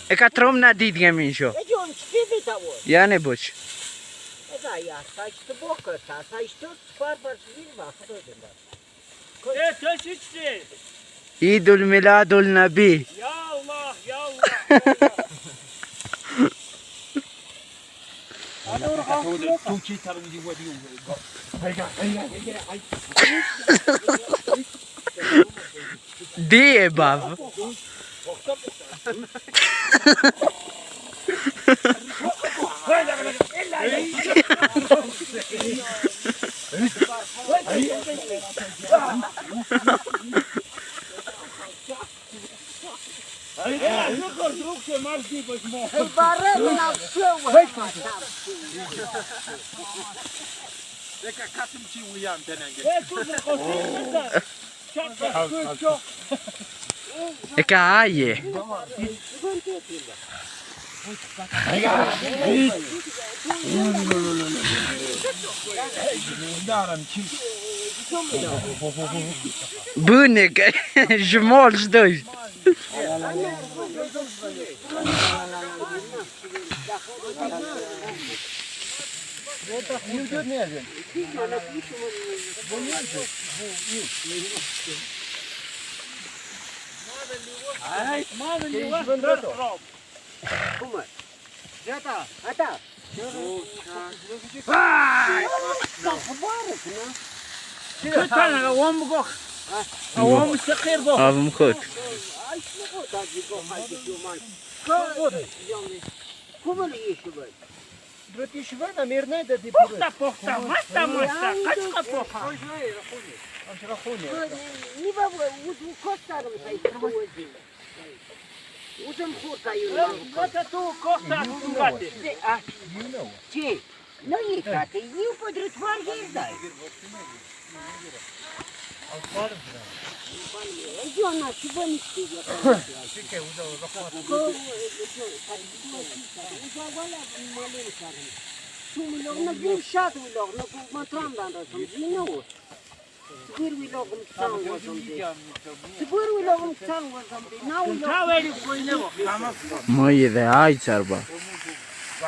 E ka trom na dit gemisho. E gjon çkidi tavor. Ja ne boç. E da ya saçtı boka saçtı farbar bilma kadar. Taş içti. Idul miladul nabi. Ya Allah, ya Allah. Diye bav. E ka aje. Bune, jmol shdoj. Avım kut. Uzun kurtayı. Чи? Ну їхати, їв подряд їздай. Йона, чого не стигла? На gün şat vlog, na matrandan rasım, zino. Sıfır vlogum kısan vazım de. Sıfır vlogum kısan vazım de. Na vlog. Moje de ajcar ba.